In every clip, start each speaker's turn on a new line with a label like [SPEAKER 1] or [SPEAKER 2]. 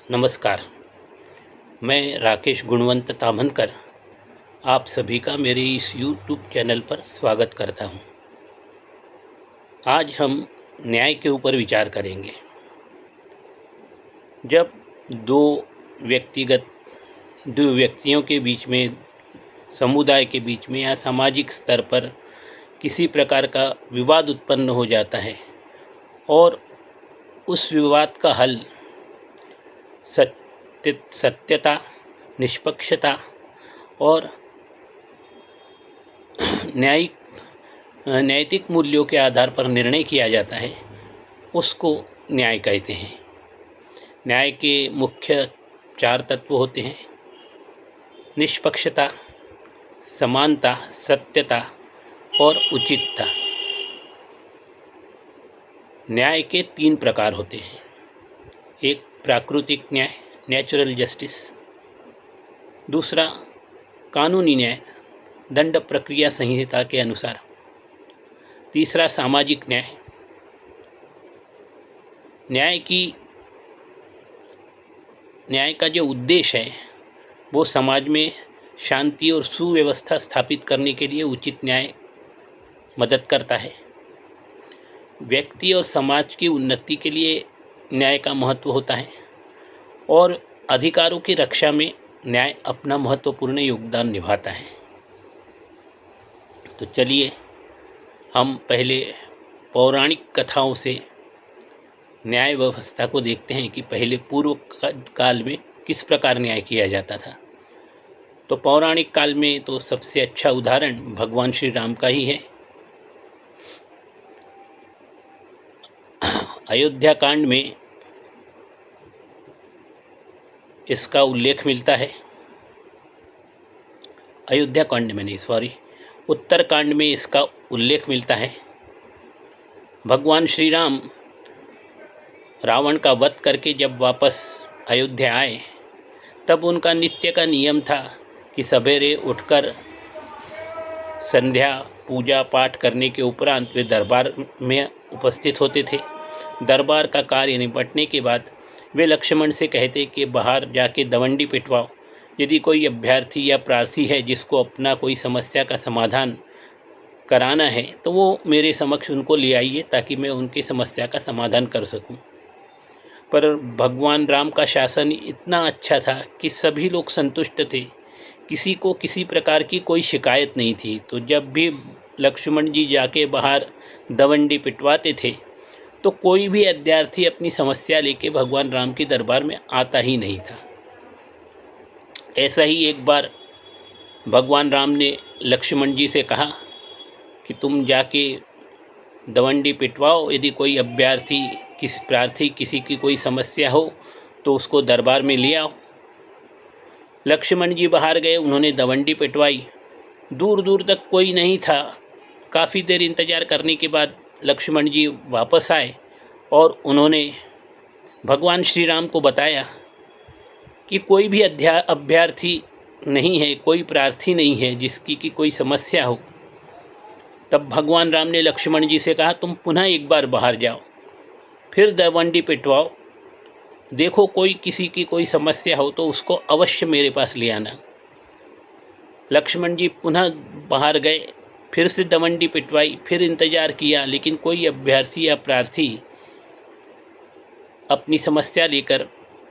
[SPEAKER 1] नमस्कार। मैं राकेश गुणवंत तामनकर आप सभी का मेरे इस यूट्यूब चैनल पर स्वागत करता हूं। आज हम न्याय के ऊपर विचार करेंगे। जब दो व्यक्तियों के बीच में, समुदाय के बीच में या सामाजिक स्तर पर किसी प्रकार का विवाद उत्पन्न हो जाता है और उस विवाद का हल सत्यता, निष्पक्षता और नैतिक मूल्यों के आधार पर निर्णय किया जाता है, उसको न्याय कहते हैं। न्याय के मुख्य 4 तत्व होते हैं: निष्पक्षता, समानता, सत्यता और उचितता। न्याय के 3 प्रकार होते हैं। एक प्राकृतिक न्याय, नेचुरल जस्टिस। दूसरा कानूनी न्याय, दंड प्रक्रिया संहिता के अनुसार। तीसरा सामाजिक न्याय। न्याय का जो उद्देश्य है वो समाज में शांति और सुव्यवस्था स्थापित करने के लिए उचित न्याय मदद करता है। व्यक्ति और समाज की उन्नति के लिए न्याय का महत्व होता है और अधिकारों की रक्षा में न्याय अपना महत्वपूर्ण योगदान निभाता है। तो चलिए हम पहले पौराणिक कथाओं से न्याय व्यवस्था को देखते हैं कि पहले पूर्व काल में किस प्रकार न्याय किया जाता था। तो पौराणिक काल में तो सबसे अच्छा उदाहरण भगवान श्री राम का ही है। अयोध्या कांड में इसका उल्लेख मिलता है। अयोध्या कांड में नहीं, सॉरी, उत्तर कांड में इसका उल्लेख मिलता है। भगवान श्री राम रावण का वध करके जब वापस अयोध्या आए, तब उनका नित्य का नियम था कि सवेरे उठकर संध्या पूजा पाठ करने के उपरांत वे दरबार में उपस्थित होते थे। दरबार का कार्य निपटने के बाद वे लक्ष्मण से कहते कि बाहर जाके दवंडी पिटवाओ। यदि कोई अभ्यर्थी या प्रार्थी है जिसको अपना कोई समस्या का समाधान कराना है तो वो मेरे समक्ष उनको ले आइए ताकि मैं उनकी समस्या का समाधान कर सकूं। पर भगवान राम का शासन इतना अच्छा था कि सभी लोग संतुष्ट थे, किसी को किसी प्रकार की कोई शिकायत नहीं थी। तो जब भी लक्ष्मण जी जाके बाहर दवंडी पिटवाते थे तो कोई भी अभ्यर्थी अपनी समस्या लेके भगवान राम के दरबार में आता ही नहीं था। ऐसा ही एक बार भगवान राम ने लक्ष्मण जी से कहा कि तुम जाके दवंडी पिटवाओ, यदि कोई अभ्यर्थी किसी की कोई समस्या हो तो उसको दरबार में ले आओ। लक्ष्मण जी बाहर गए, उन्होंने दवंडी पिटवाई। दूर दूर तक कोई नहीं था। काफ़ी देर इंतज़ार करने के बाद लक्ष्मण जी वापस आए और उन्होंने भगवान श्री राम को बताया कि कोई भी अभ्यर्थी नहीं है, कोई प्रार्थी नहीं है जिसकी की कोई समस्या हो। तब भगवान राम ने लक्ष्मण जी से कहा, तुम पुनः एक बार बाहर जाओ, फिर दवंडी पिटवाओ, देखो कोई किसी की कोई समस्या हो तो उसको अवश्य मेरे पास ले आना। लक्ष्मण जी पुनः बाहर गए, फिर से दवंडी पिटवाई, फिर इंतज़ार किया, लेकिन कोई अभ्यर्थी या प्रार्थी अपनी समस्या लेकर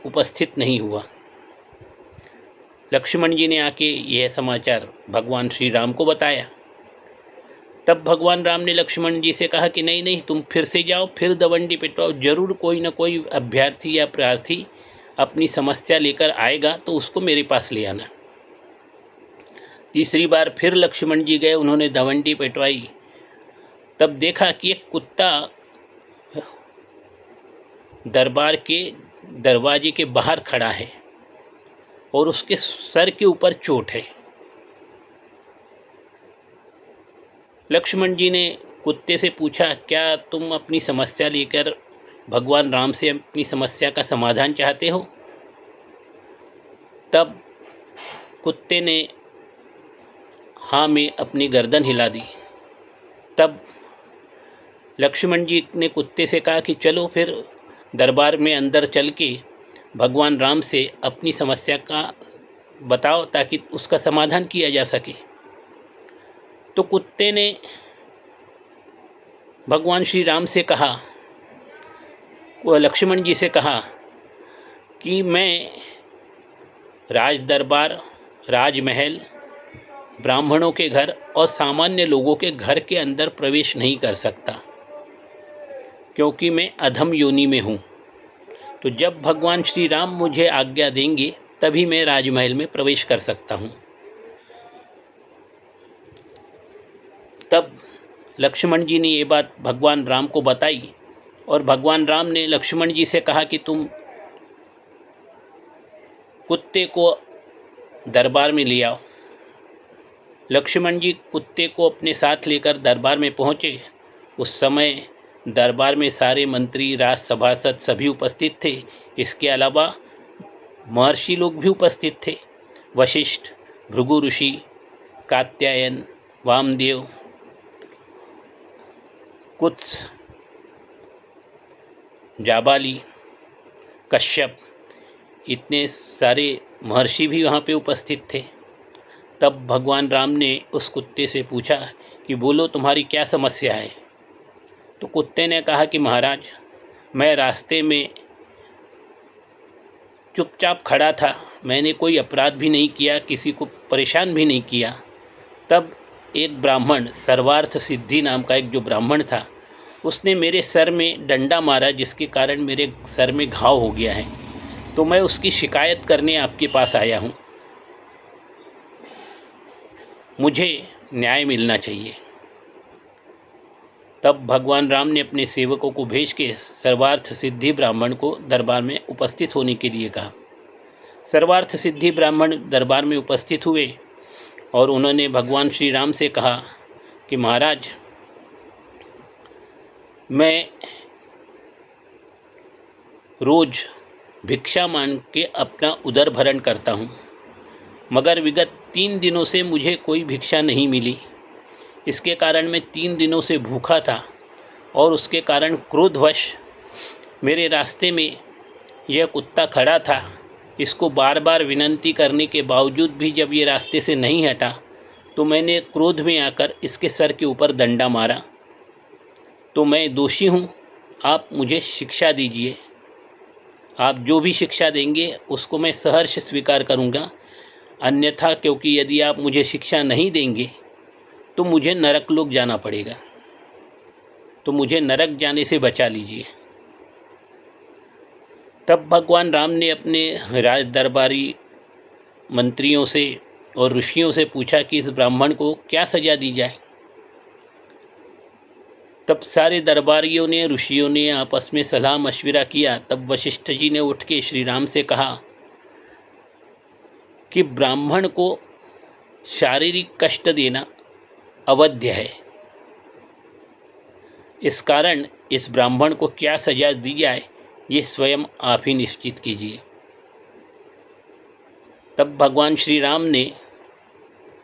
[SPEAKER 1] उपस्थित नहीं हुआ। लक्ष्मण जी ने आके यह समाचार भगवान श्री राम को बताया। तब भगवान राम ने लक्ष्मण जी से कहा कि नहीं, तुम फिर से जाओ, फिर दवंडी पिटवाओ, जरूर कोई ना कोई अभ्यर्थी या प्रार्थी अपनी समस्या लेकर आएगा तो उसको मेरे पास ले आना। तीसरी बार फिर लक्ष्मण जी गए, उन्होंने दवंडी पिटवाई। तब देखा कि एक कुत्ता दरबार के दरवाजे के बाहर खड़ा है और उसके सर के ऊपर चोट है। लक्ष्मण जी ने कुत्ते से पूछा, क्या तुम अपनी समस्या लेकर भगवान राम से अपनी समस्या का समाधान चाहते हो? तब कुत्ते ने हाँ में अपनी गर्दन हिला दी। तब लक्ष्मण जी ने कुत्ते से कहा कि चलो फिर दरबार में अंदर चल के भगवान राम से अपनी समस्या का बताओ ताकि उसका समाधान किया जा सके। तो कुत्ते ने भगवान श्री राम से कहा, वो लक्ष्मण जी से कहा कि मैं राज दरबार, राजमहल, ब्राह्मणों के घर और सामान्य लोगों के घर के अंदर प्रवेश नहीं कर सकता, क्योंकि मैं अधम योनि में हूँ। तो जब भगवान श्री राम मुझे आज्ञा देंगे तभी मैं राजमहल में प्रवेश कर सकता हूँ। तब लक्ष्मण जी ने ये बात भगवान राम को बताई और भगवान राम ने लक्ष्मण जी से कहा कि तुम कुत्ते को दरबार में ले आओ। लक्ष्मण जी कुत्ते को अपने साथ लेकर दरबार में पहुँचे। उस समय दरबार में सारे मंत्री, राज सभासद सभी उपस्थित थे। इसके अलावा महर्षि लोग भी उपस्थित थे। वशिष्ठ, भृगु ऋषि, कात्यायन, वामदेव, कुत्स, जाबाली, कश्यप, इतने सारे महर्षि भी वहाँ पे उपस्थित थे। तब भगवान राम ने उस कुत्ते से पूछा कि बोलो तुम्हारी क्या समस्या है। तो कुत्ते ने कहा कि महाराज, मैं रास्ते में चुपचाप खड़ा था, मैंने कोई अपराध भी नहीं किया, किसी को परेशान भी नहीं किया। तब एक ब्राह्मण, सर्वार्थ सिद्धि नाम का एक जो ब्राह्मण था, उसने मेरे सर में डंडा मारा, जिसके कारण मेरे सर में घाव हो गया है। तो मैं उसकी शिकायत करने आपके पास आया हूँ। मुझे न्याय मिलना चाहिए। तब भगवान राम ने अपने सेवकों को भेज के सर्वार्थ सिद्धि ब्राह्मण को दरबार में उपस्थित होने के लिए कहा। सर्वार्थ सिद्धि ब्राह्मण दरबार में उपस्थित हुए और उन्होंने भगवान श्री राम से कहा कि महाराज, मैं रोज़ भिक्षा मांग के अपना उदर भरण करता हूँ, मगर विगत 3 दिनों से मुझे कोई भिक्षा नहीं मिली। इसके कारण मैं 3 दिनों से भूखा था और उसके कारण क्रोधवश मेरे रास्ते में यह कुत्ता खड़ा था। इसको बार बार विनंती करने के बावजूद भी जब ये रास्ते से नहीं हटा तो मैंने क्रोध में आकर इसके सर के ऊपर डंडा मारा। तो मैं दोषी हूँ, आप मुझे शिक्षा दीजिए। आप जो भी शिक्षा देंगे उसको मैं सहर्ष स्वीकार करूँगा। अन्यथा, क्योंकि यदि आप मुझे शिक्षा नहीं देंगे तो मुझे नरक लोक जाना पड़ेगा, तो मुझे नरक जाने से बचा लीजिए। तब भगवान राम ने अपने राज दरबारी मंत्रियों से और ऋषियों से पूछा कि इस ब्राह्मण को क्या सजा दी जाए। तब सारे दरबारियों ने, ऋषियों ने आपस में सलाह मशविरा किया। तब वशिष्ठ जी ने उठ के श्री राम से कहा कि ब्राह्मण को शारीरिक कष्ट देना अवध्य है, इस कारण इस ब्राह्मण को क्या सजा दी जाए ये स्वयं आप ही निश्चित कीजिए। तब भगवान श्री राम ने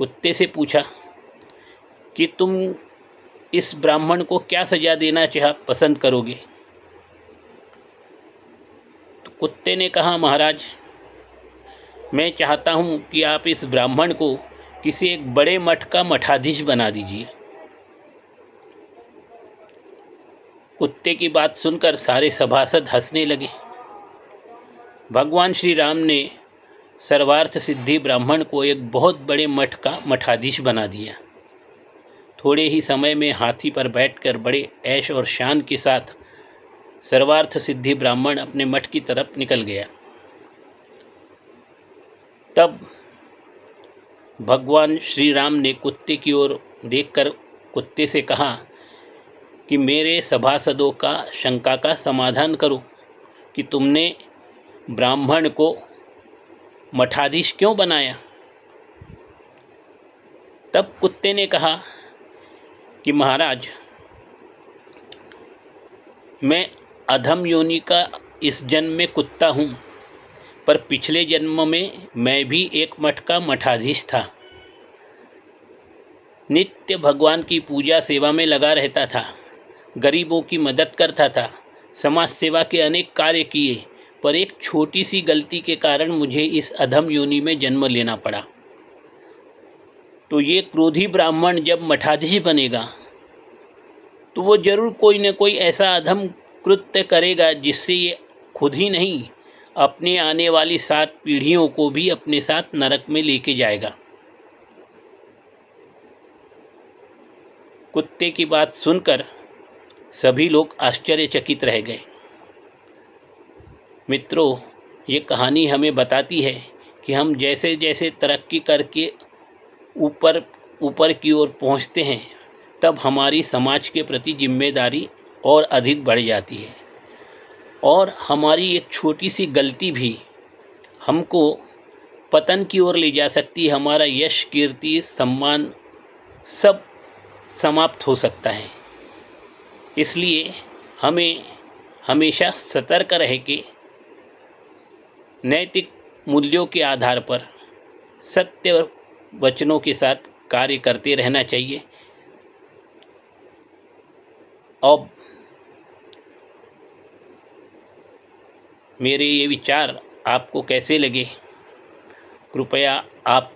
[SPEAKER 1] कुत्ते से पूछा कि तुम इस ब्राह्मण को क्या सजा देना पसंद करोगे। तो कुत्ते ने कहा, महाराज, मैं चाहता हूँ कि आप इस ब्राह्मण को किसी एक बड़े मठ का मठाधीश बना दीजिए। कुत्ते की बात सुनकर सारे सभासद हंसने लगे। भगवान श्री राम ने सर्वार्थ सिद्धि ब्राह्मण को एक बहुत बड़े मठ का मठाधीश बना दिया। थोड़े ही समय में हाथी पर बैठकर बड़े ऐश और शान के साथ सर्वार्थ सिद्धि ब्राह्मण अपने मठ की तरफ निकल गया। तब भगवान श्री राम ने कुत्ते की ओर देखकर कुत्ते से कहा कि मेरे सभासदों का शंका का समाधान करो कि तुमने ब्राह्मण को मठाधीश क्यों बनाया। तब कुत्ते ने कहा कि महाराज, मैं अधम योनि का इस जन्म में कुत्ता हूँ, पर पिछले जन्म में मैं भी एक मठ का मठाधीश था। नित्य भगवान की पूजा सेवा में लगा रहता था, गरीबों की मदद करता था, समाज सेवा के अनेक कार्य किए, पर एक छोटी सी गलती के कारण मुझे इस अधम योनि में जन्म लेना पड़ा। तो ये क्रोधी ब्राह्मण जब मठाधीश बनेगा तो वो जरूर कोई न कोई ऐसा अधम कृत्य करेगा जिससे ये खुद ही नहीं, अपने आने वाली 7 पीढ़ियों को भी अपने साथ नरक में लेके जाएगा। कुत्ते की बात सुनकर सभी लोग आश्चर्यचकित रह गए। मित्रों, ये कहानी हमें बताती है कि हम जैसे जैसे तरक्की करके ऊपर ऊपर की ओर पहुंचते हैं, तब हमारी समाज के प्रति जिम्मेदारी और अधिक बढ़ जाती है और हमारी एक छोटी सी गलती भी हमको पतन की ओर ले जा सकती है। हमारा यश, कीर्ति, सम्मान सब समाप्त हो सकता है। इसलिए हमें हमेशा सतर्क रह के नैतिक मूल्यों के आधार पर सत्य वचनों के साथ कार्य करते रहना चाहिए। अब मेरे ये विचार आपको कैसे लगे, कृपया आप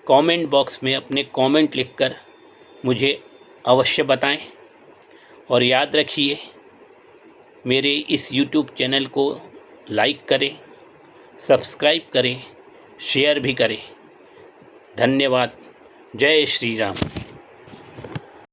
[SPEAKER 1] कमेंट बॉक्स में अपने कमेंट लिखकर मुझे अवश्य बताएं। और याद रखिए, मेरे इस YouTube चैनल को लाइक करें, सब्सक्राइब करें, शेयर भी करें। धन्यवाद। जय श्री राम।